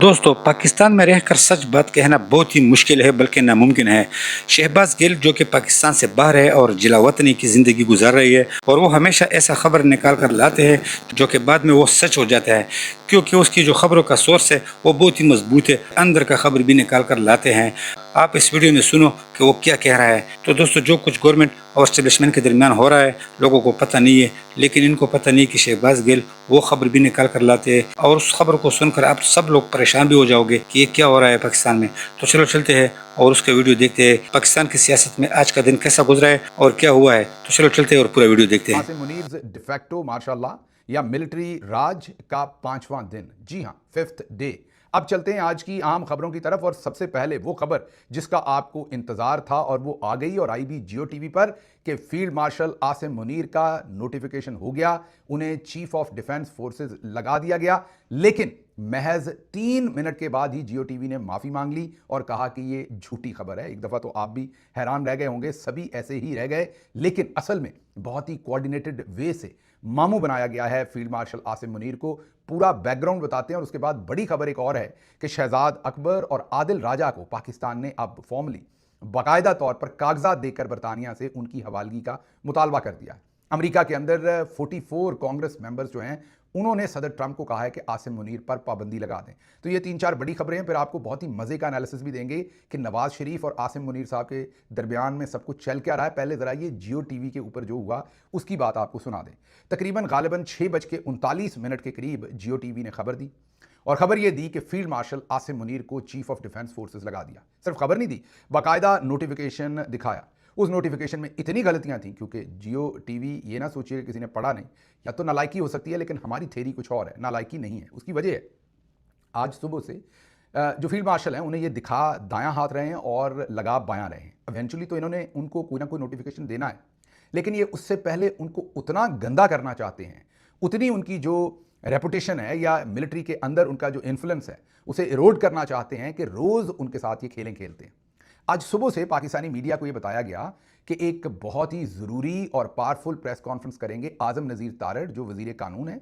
دوستو پاکستان میں رہ کر سچ بات کہنا بہت ہی مشکل ہے بلکہ ناممکن ہے۔ شہباز گل جو کہ پاکستان سے باہر ہے اور جلا وطنی کی زندگی گزار رہی ہے، اور وہ ہمیشہ ایسا خبر نکال کر لاتے ہیں جو کہ بعد میں وہ سچ ہو جاتا ہے، کیونکہ اس کی جو خبروں کا سورس ہے وہ بہت ہی مضبوط ہے، اندر کا خبر بھی نکال کر لاتے ہیں۔ آپ اس ویڈیو میں سنو کہ وہ کیا کہہ رہا ہے۔ تو دوستو جو کچھ گورنمنٹ اور اسٹیبلشمنٹ کے درمیان ہو رہا ہے لوگوں کو پتہ نہیں ہے، لیکن ان کو پتہ نہیں کہ شہباز گل وہ خبر بھی نکال کر لاتے ہیں، اور اس خبر کو سن کر آپ سب لوگ پریشان بھی ہو جاؤ گے کہ یہ کیا ہو رہا ہے پاکستان میں۔ تو چلو چلتے ہیں اور اس کا ویڈیو دیکھتے ہیں، پاکستان کی سیاست میں آج کا دن کیسا گزرا ہے اور کیا ہوا ہے۔ تو چلو چلتے ہیں اور پورا ویڈیو دیکھتے ہیں۔ عاصم منیر ڈیفیکٹو ماشاءاللہ یا ملٹری راج کا 5واں دن، جی ہاں 5th ڈے۔ اب چلتے ہیں آج کی عام خبروں کی طرف، اور سب سے پہلے وہ خبر جس کا آپ کو انتظار تھا اور وہ آ گئی اور آئی بھی جیو ٹی وی پر کہ فیلڈ مارشل عاصم منیر کا نوٹیفیکیشن ہو گیا، انہیں چیف آف ڈیفنس فورسز لگا دیا گیا، لیکن محض 3 منٹ کے بعد ہی جیو ٹی وی نے معافی مانگ لی اور کہا کہ یہ جھوٹی خبر ہے۔ ایک دفعہ تو آپ بھی حیران رہ گئے ہوں گے، سبھی ایسے ہی رہ گئے، لیکن اصل میں بہت ہی کوارڈینیٹڈ وے سے ماموں بنایا گیا ہے فیلڈ مارشل عاصم منیر کو۔ پورا بیک گراؤنڈ بتاتے ہیں، اور اس کے بعد بڑی خبر ایک اور ہے کہ شہزاد اکبر اور عادل راجہ کو پاکستان نے اب فارملی باقاعدہ طور پر کاغذات دے کر برطانیہ سے ان کی حوالگی کا مطالبہ کر دیا ہے۔ امریکہ کے اندر 44 کانگریس ممبرز جو ہیں انہوں نے صدر ٹرمپ کو کہا ہے کہ عاصم منیر پر پابندی لگا دیں۔ تو یہ 3-4 بڑی خبریں ہیں، پھر آپ کو بہت ہی مزے کا انالیسس بھی دیں گے کہ نواز شریف اور عاصم منیر صاحب کے درمیان میں سب کچھ چل کیا رہا ہے۔ پہلے ذرا یہ جیو ٹی وی کے اوپر جو ہوا اس کی بات آپ کو سنا دیں۔ تقریباً غالباً 6:39 کے قریب جیو ٹی وی نے خبر دی، اور خبر یہ دی کہ فیلڈ مارشل عاصم منیر کو چیف آف ڈیفنس فورسز لگا دیا۔ صرف خبر نہیں دی، باقاعدہ نوٹیفیکیشن دکھایا۔ اس نوٹیفیکیشن میں اتنی غلطیاں تھیں، کیونکہ جیو ٹی وی یہ نہ سوچیے کہ کسی نے پڑھا نہیں، یا تو نالائکی ہو سکتی ہے، لیکن ہماری تھیری کچھ اور ہے، نالائکی نہیں ہے۔ اس کی وجہ ہے آج صبح سے جو فیلڈ مارشل ہیں انہیں یہ دکھا دایاں ہاتھ رہے ہیں اور لگا بایاں رہے ہیں۔ ایونچولی تو انہوں نے ان کو کوئی نہ کوئی نوٹیفیکیشن دینا ہے، لیکن یہ اس سے پہلے ان کو اتنا گندا کرنا چاہتے ہیں، اتنی ان کی جو ریپوٹیشن ہے یا ملٹری کے اندر ان کا جو انفلوئنس ہے اسے ایروڈ کرنا چاہتے ہیں کہ روز ان کے ساتھ یہ کھیلیں کھیلتے ہیں۔ آج صبح سے پاکستانی میڈیا کو یہ بتایا گیا کہ ایک بہت ہی ضروری اور پاورفل پریس کانفرنس کریں گے اعظم نذیر تارڑ جو وزیر قانون ہے،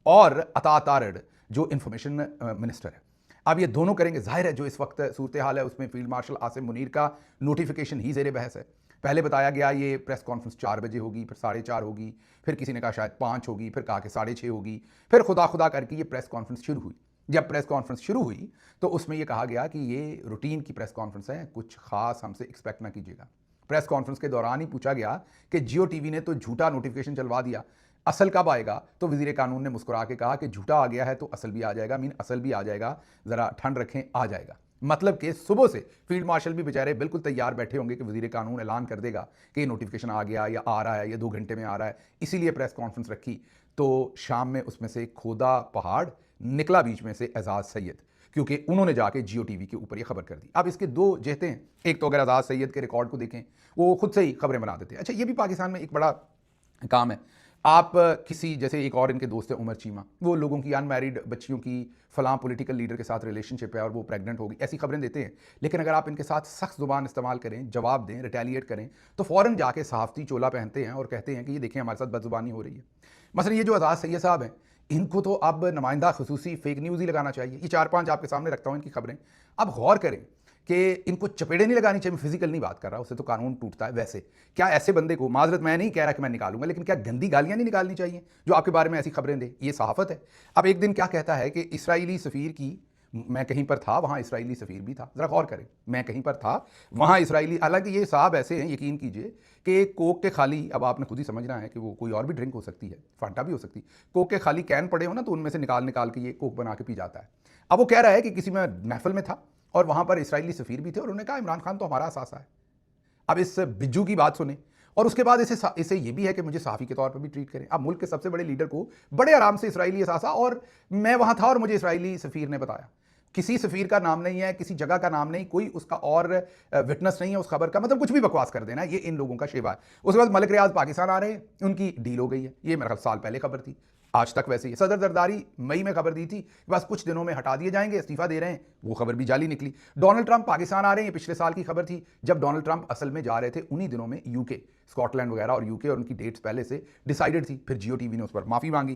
اور عطا تارڑ جو انفارمیشن منسٹر ہے۔ اب یہ دونوں کریں گے۔ ظاہر ہے جو اس وقت صورتحال ہے اس میں فیلڈ مارشل عاصم منیر کا نوٹیفیکیشن ہی زیر بحث ہے۔ پہلے بتایا گیا یہ پریس کانفرنس 4 بجے ہوگی، پھر 4:30 ہوگی، پھر کسی نے کہا شاید 5 ہوگی، پھر کہا کہ 6:30 ہوگی، پھر خدا خدا کر کے یہ پریس کانفرنس شروع ہوئی۔ جب پریس کانفرنس شروع ہوئی تو اس میں یہ کہا گیا کہ یہ روٹین کی پریس کانفرنس ہے، کچھ خاص ہم سے ایکسپیکٹ نہ کیجیے گا۔ پریس کانفرنس کے دوران ہی پوچھا گیا کہ جیو ٹی وی نے تو جھوٹا نوٹیفیکیشن چلوا دیا، اصل کب آئے گا؟ تو وزیر قانون نے مسکرا کے کہا کہ جھوٹا آ گیا ہے تو اصل بھی آ جائے گا، اصل بھی آ جائے گا، ذرا ٹھنڈ رکھیں، آ جائے گا۔ مطلب کہ صبح سے فیلڈ مارشل بھی بیچارے بالکل تیار بیٹھے ہوں گے کہ وزیر قانون اعلان کر دے گا کہ یہ نوٹیفیکیشن آ گیا یا آ رہا ہے یا 2 گھنٹے میں آ رہا ہے، اسی لیے پریس کانفرنس رکھی۔ تو شام میں اس میں سے کھودا پہاڑ نکلا بیچ میں سے اعزاز سید، کیونکہ انہوں نے جا کے جیو ٹی وی کے اوپر یہ خبر کر دی۔ اب اس کے 2 جہتیں ہیں، ایک تو اگر اعزاز سید کے ریکارڈ کو دیکھیں وہ خود سے ہی خبریں بنا دیتے ہیں۔ اچھا یہ بھی پاکستان میں ایک بڑا کام ہے، آپ کسی جیسے ایک اور ان کے دوست ہیں عمر چیمہ، وہ لوگوں کی ان میریڈ بچیوں کی فلاں پولیٹیکل لیڈر کے ساتھ ریلیشن شپ ہے اور وہ پریگننٹ ہوگی، ایسی خبریں دیتے ہیں، لیکن اگر آپ ان کے ساتھ سخت زبان استعمال کریں، جواب دیں، ریٹیلیٹ کریں، تو فوراً جا کے صحافتی چولا پہنتے ہیں اور کہتے ہیں کہ یہ دیکھیں ہمارے ساتھ بد زبانی ہو رہی ہے۔ مثلا یہ جو اعزاز سید صاحب ہیں، ان کو تو اب نمائندہ خصوصی فیک نیوز ہی لگانا چاہیے۔ یہ 4-5 آپ کے سامنے رکھتا ہوں ان کی خبریں، اب غور کریں کہ ان کو چپیڑے نہیں لگانی چاہیے۔ میں فزیکل نہیں بات کر رہا، اس سے تو قانون ٹوٹتا ہے۔ ویسے کیا ایسے بندے کو، معذرت میں نہیں کہہ رہا کہ میں نکالوں گا، لیکن کیا گندی گالیاں نہیں نکالنی چاہیے جو آپ کے بارے میں ایسی خبریں دے؟ یہ صحافت ہے۔ اب ایک دن کیا کہتا ہے کہ اسرائیلی سفیر کی، میں کہیں پر تھا وہاں اسرائیلی سفیر بھی تھا، ذرا غور کریں، میں کہیں پر تھا وہاں اسرائیلی، حالانکہ یہ صاحب ایسے ہیں یقین کیجئے کہ کوک کے خالی، اب آپ نے خود ہی سمجھنا ہے کہ وہ کوئی اور بھی ڈرنک ہو سکتی ہے، فانٹا بھی ہو سکتی، کوک کے خالی کین پڑے ہو نا تو ان میں سے نکال کے یہ کوک بنا کے پی جاتا ہے۔ اب وہ کہہ رہا ہے کہ کسی میں محفل میں تھا اور وہاں پر اسرائیلی سفیر بھی تھے اور انہوں نے کہا عمران خان تو ہمارا اثاثہ ہے۔ اب اس بجو کی بات سنیں، اور اس کے بعد اسے یہ بھی ہے کہ مجھے صحافی کے طور پر بھی ٹریٹ کریں۔ اب ملک کے سب سے بڑے لیڈر کو بڑے آرام سے اسرائیلی اثاثہ، اور میں وہاں تھا اور مجھے اسرائیلی سفیر نے بتایا، کسی سفیر کا نام نہیں ہے، کسی جگہ کا نام نہیں، کوئی اس کا اور وٹنس نہیں ہے اس خبر کا، مطلب کچھ بھی بکواس کر دینا، یہ ان لوگوں کا شیوا ہے۔ اس کے بعد ملک ریاض پاکستان آ رہے ہیں، ان کی ڈیل ہو گئی ہے، یہ میرا خیال سال پہلے خبر تھی، آج تک ویسے ہی۔ صدر زرداری مئی میں خبر دی تھی کہ بس کچھ دنوں میں ہٹا دیے جائیں گے، استعفیٰ دے رہے ہیں، وہ خبر بھی جعلی نکلی۔ ڈونلڈ ٹرمپ پاکستان آ رہے ہیں، یہ پچھلے سال کی خبر تھی، جب ڈونلڈ ٹرمپ اصل میں جا رہے تھے انہی دنوں میں یو کے، اسکاٹ لینڈ وغیرہ، اور یو کے، اور ان کی ڈیٹس پہلے سے ڈیسائیڈڈ تھی، پھر جیو ٹی وی نے اس پر معافی مانگی۔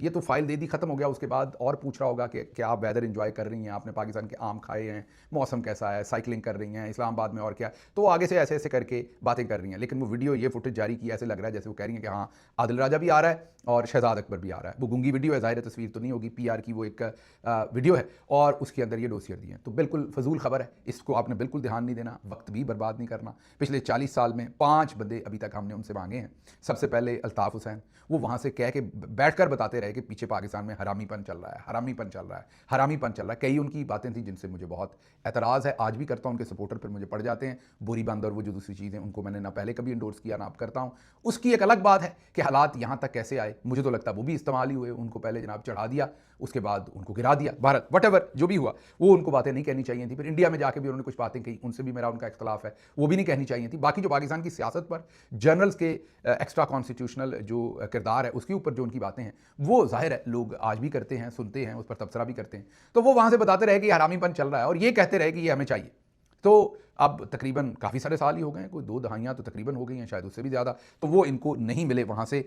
یہ تو فائل دے دی, ختم ہو گیا. اس کے بعد اور پوچھ رہا ہوگا کہ کیا آپ ویدر انجوائے کر رہی ہیں, آپ نے پاکستان کے آم کھائے ہیں, موسم کیسا ہے, سائیکلنگ کر رہی ہیں اسلام آباد میں اور کیا. تو وہ آگے سے ایسے ایسے کر کے باتیں کر رہی ہیں, لیکن وہ ویڈیو یہ فوٹیج جاری کی ایسے لگ رہا ہے جیسے وہ کہہ رہی ہیں کہ ہاں عادل راجہ بھی آ رہا ہے اور شہزاد اکبر بھی آ رہا ہے. وہ گونگی ویڈیو ہے, ظاہر تصویر تو نہیں ہوگی, پی آر کی وہ ایک ویڈیو ہے اور اس کے اندر یہ ڈوسیئر دیے ہیں. تو بالکل فضول خبر ہے, اس کو آپ نے بالکل دھیان نہیں دینا, وقت بھی برباد نہیں کرنا. پچھلے 40 سال میں 5 بندے ابھی تک ہم نے ان سے مانگے ہیں. سب سے پہلے الطاف حسین, وہ وہاں سے کہہ کے بیٹھ کر بتاتے رہے کہ پیچھے پاکستان میں حرامی پن چل رہا ہے, حرامی پن چل رہا ہے, حرامی پن چل رہا ہے. کئی ان کی باتیں تھیں جن سے مجھے بہت اعتراض ہے, آج بھی کرتا ہوں. ان کے سپورٹر پھر مجھے پڑ جاتے ہیں, بوری بند اور وہ جو دوسری چیزیں, ان کو میں نے نہ پہلے کبھی انڈورس کیا نہ اب کرتا ہوں. اس کی ایک الگ بات ہے کہ حالات یہاں تک کیسے آئے, مجھے تو لگتا ہے وہ بھی استعمال ہی ہوئے. ان کو پہلے جناب چڑھا دیا, اس کے بعد ان کو گرا دیا. بھارت وٹ ایور جو بھی ہوا, وہ ان کو باتیں نہیں کہنی چاہیے تھی. پھر انڈیا میں جا کے بھی انہوں نے کچھ باتیں کہی, ان سے بھی میرا ان کا اختلاف ہے, وہ بھی نہیں کہنی چاہیے تھی. باقی جو پاکستان کی سیاست پر جنرلز کے ایکسٹرا کانسٹیٹیوشنل جو کردار ہے اس کے اوپر جو ان کی باتیں ہیں, وہ ظاہر ہے لوگ آج بھی کرتے ہیں, سنتے ہیں, اس پر تبصرہ بھی کرتے ہیں. تو وہ وہاں سے بتاتے رہے کہ یہ حرامی پن چل رہا ہے اور یہ کہتے رہے کہ یہ ہمیں چاہیے. تو اب تقریباً کافی سارے سال ہی ہو گئے ہیں, کوئی 2 دہائیاں تو تقریباً ہو گئی ہیں, شاید اس سے بھی زیادہ. تو وہ ان کو نہیں ملے وہاں سے.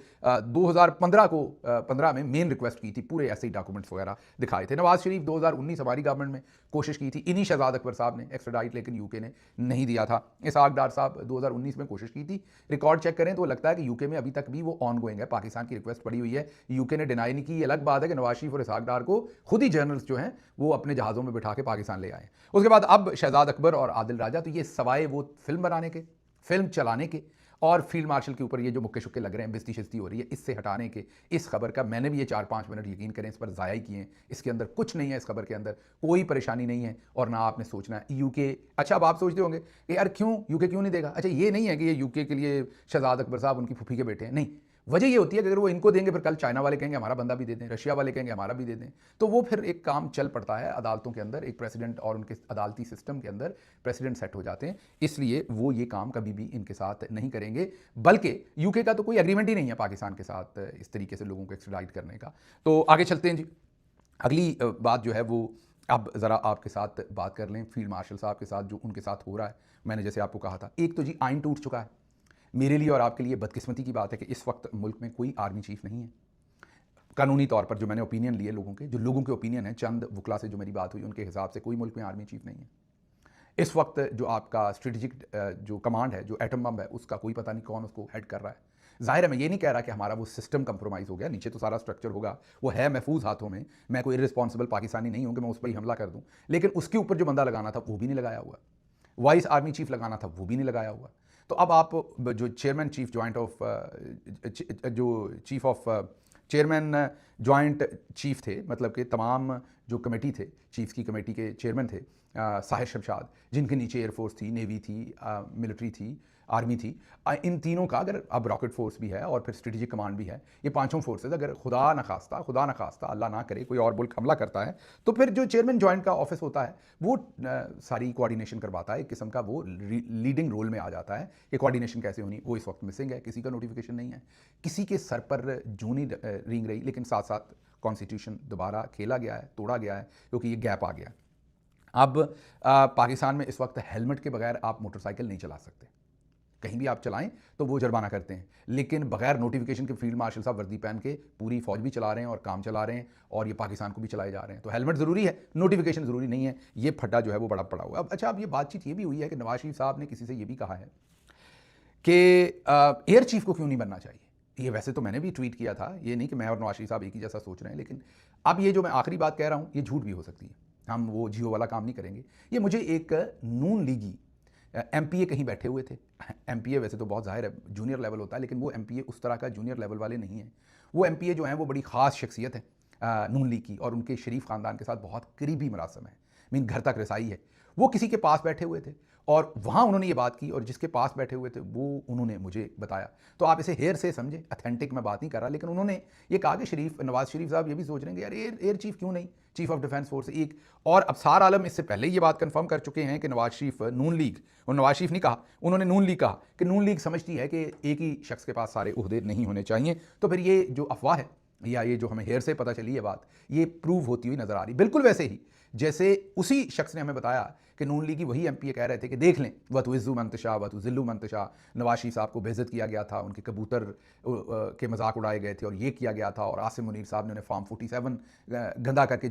2015 میں مین ریکویسٹ کی تھی, پورے ایسے ہی ڈاکومنٹس وغیرہ دکھائے تھے. نواز شریف 2019 ہماری گورنمنٹ میں کوشش کی تھی, انہی شہزاد اکبر صاحب نے ایکسٹراڈائٹ, لیکن یو کے نے نہیں دیا تھا. اسحاق ڈار صاحب 2019 میں کوشش کی تھی, ریکارڈ چیک کریں تو لگتا ہے کہ یو کے میں ابھی تک بھی وہ آن گوئنگ ہے. پاکستان کی ریکویسٹ پڑی ہوئی ہے, یو کے نے ڈینائی نہیں کی. یہ الگ بات ہے کہ نواز شریف اور اسحاق ڈار کو خود ہی جرنلز جو ہیں وہ اپنے جہازوں میں بٹھا کے پاکستان لے آئے. اس کے بعد اب شہزاد اکبر اور عادل راجہ, تو یہ سوائے وہ فلم بنانے کے, فلم چلانے کے اور فیلڈ مارشل کے اوپر یہ جو مکے شکے لگ رہے ہیں, بستی شستی ہو رہی ہے, اس سے ہٹانے کے, اس خبر کا میں نے بھی یہ 4-5 منٹ یقین کریں اس پر ضائع کیے ہیں. اس کے اندر کچھ نہیں ہے, اس خبر کے اندر کوئی پریشانی نہیں ہے اور نہ آپ نے سوچنا ہے یو کے. اچھا اب آپ سوچتے ہوں گے کہ یار کیوں یو کے کیوں نہیں دے گا. اچھا یہ نہیں ہے کہ یہ یو کے لیے شہزاد اکبر صاحب ان کی پھوپھی کے بیٹے ہیں, نہیں. وجہ یہ ہوتی ہے کہ اگر وہ ان کو دیں گے پھر کل چائنا والے کہیں گے ہمارا بندہ بھی دے دیں, رشیا والے کہیں گے ہمارا بھی دے دیں. تو وہ پھر ایک کام چل پڑتا ہے عدالتوں کے اندر, ایک پریسیڈنٹ اور ان کے عدالتی سسٹم کے اندر پریسیڈنٹ سیٹ ہو جاتے ہیں. اس لیے وہ یہ کام کبھی بھی ان کے ساتھ نہیں کریں گے. بلکہ یو کے کا تو کوئی ایگریمنٹ ہی نہیں ہے پاکستان کے ساتھ اس طریقے سے لوگوں کو ایکسٹراڈائٹ کرنے کا. تو آگے چلتے ہیں جی. اگلی بات جو ہے وہ اب ذرا آپ کے ساتھ بات کر لیں فیلڈ مارشل صاحب کے ساتھ جو ان کے ساتھ ہو رہا ہے. میں نے جیسے آپ کو کہا تھا, ایک تو جی آئین ٹوٹ چکا ہے. میرے لیے اور آپ کے لیے بدقسمتی کی بات ہے کہ اس وقت ملک میں کوئی آرمی چیف نہیں ہے. قانونی طور پر جو میں نے اوپینین لیے لوگوں کے, جو لوگوں کے اوپینین ہیں, چند وکلا سے جو میری بات ہوئی, ان کے حساب سے کوئی ملک میں آرمی چیف نہیں ہے. اس وقت جو آپ کا اسٹریٹجک جو کمانڈ ہے, جو ایٹم بم ہے, اس کا کوئی پتہ نہیں کون اس کو ہیڈ کر رہا ہے. ظاہر ہے میں یہ نہیں کہہ رہا کہ ہمارا وہ سسٹم کمپرومائز ہو گیا, نیچے تو سارا اسٹرکچر ہوگا, وہ ہے محفوظ ہاتھوں میں. میں کوئی irresponsible پاکستانی نہیں ہوں کہ میں اس پر ہی حملہ کر دوں, لیکن اس کے اوپر جو بندہ لگانا تھا وہ بھی نہیں لگایا ہوا, وائس آرمی چیف لگانا تھا وہ بھی نہیں لگایا ہوا. تو اب آپ جو چیئرمین چیف جوائنٹ آف جو chief of chairman joint chief تھے, مطلب کہ تمام جو کمیٹی تھے, چیف کی کمیٹی کے چیئرمین تھے ساحر شمشاد, جن کے نیچے ایئر فورس تھی, نیوی تھی, ملٹری تھی, آرمی تھی, ان تینوں کا اگر اب راکٹ فورس بھی ہے اور پھر اسٹریٹجک کمانڈ بھی ہے, یہ پانچوں فورسز اگر خدا نخواستہ اللہ نہ کرے کوئی اور ملک حملہ کرتا ہے تو پھر جو چیئرمین جوائنٹ کا آفس ہوتا ہے وہ ساری کوارڈینیشن کرواتا ہے. ایک قسم کا وہ لیڈنگ رول میں آ جاتا ہے کہ کوارڈینیشن کیسے ہونی, وہ اس وقت مسنگ ہے. کسی کا نوٹیفیکیشن نہیں ہے, کسی کے سر پر جوں نہیں رینگ رہی, لیکن ساتھ ساتھ کانسٹیٹیوشن دوبارہ کھیلا گیا ہے, توڑا گیا ہے, کیونکہ یہ گیپ آ گیا. اب پاکستان میں اس وقت ہیلمٹ کے بغیر آپ موٹر سائیکل نہیں چلا سکتے. کہیں بھی آپ چلائیں تو وہ جرمانہ کرتے ہیں, لیکن بغیر نوٹیفیکیشن کے فیلڈ مارشل صاحب وردی پہن کے پوری فوج بھی چلا رہے ہیں اور کام چلا رہے ہیں, اور یہ پاکستان کو بھی چلائے جا رہے ہیں. تو ہیلمٹ ضروری ہے, نوٹیفیکیشن ضروری نہیں ہے. یہ پھڈا جو ہے وہ بڑا پڑا ہوا ہے. اچھا اب یہ بات چیت یہ بھی ہوئی ہے کہ نواز شریف صاحب نے کسی سے یہ بھی کہا ہے کہ ایئر چیف کو کیوں نہیں بننا چاہیے. یہ ویسے تو میں نے بھی ٹویٹ کیا تھا, یہ نہیں کہ میں اور نواز شریف صاحب ایک ہی جیسا سوچ رہے ہیں, لیکن اب یہ جو میں آخری بات کہہ رہا ہوں یہ جھوٹ بھی ہو سکتی ہے, ہم وہ جیو والا کام نہیں کریں گے. یہ مجھے ایک نون لیگی ایم پی اے کہیں بیٹھے ہوئے تھے. ایم پی اے ویسے تو بہت ظاہر ہے جونیئر لیول ہوتا ہے, لیکن وہ ایم پی اے اس طرح کا جونیئر لیول والے نہیں ہیں. وہ ایم پی اے جو ہیں وہ بڑی خاص شخصیت ہے نون لیگ کی, اور ان کے شریف خاندان کے ساتھ بہت قریبی مراسم ہے, گھر تک رسائی ہے. وہ کسی کے پاس بیٹھے ہوئے تھے اور وہاں انہوں نے یہ بات کی, اور جس کے پاس بیٹھے ہوئے تھے وہ انہوں نے مجھے بتایا. تو آپ اسے ہیئر سے سمجھے, اتھینٹک میں بات نہیں کر رہا, لیکن انہوں نے یہ کہا کہ نواز شریف صاحب یہ بھی سوچ رہے ہیں کہ یار ایئر چیف کیوں نہیں, چیف آف ڈیفینس فورس ایک. اور ابصار عالم اس سے پہلے یہ بات کنفرم کر چکے ہیں کہ نواز شریف نون لیگ, اور نواز شریف نہیں کہا, انہوں نے نون لیگ کہا کہ نون لیگ سمجھتی ہے کہ ایک ہی شخص کے پاس سارے عہدے نہیں ہونے چاہیے. تو پھر یہ جو افواہ ہے یا یہ جو ہمیں ہیئر سے پتہ چلی ہے بات، یہ پروو ہوتی ہوئی نظر آ رہی، بالکل ویسے ہی جیسے اسی شخص نے ہمیں بتایا کہ نون لیگی وہی ایم پی اے کہہ رہے تھے کہ دیکھ لیں وَتُعِزُّ مَن تَشَاءُ وَتُذِلُّ مَن تَشَاءُ، نواز شریف صاحب کو بےعزت کیا گیا تھا، ان کے کبوتر کے مذاق اڑائے گئے تھے اور یہ کیا گیا تھا، اور عاصم منیر صاحب نے انہیں فارم 47 گندا کر کے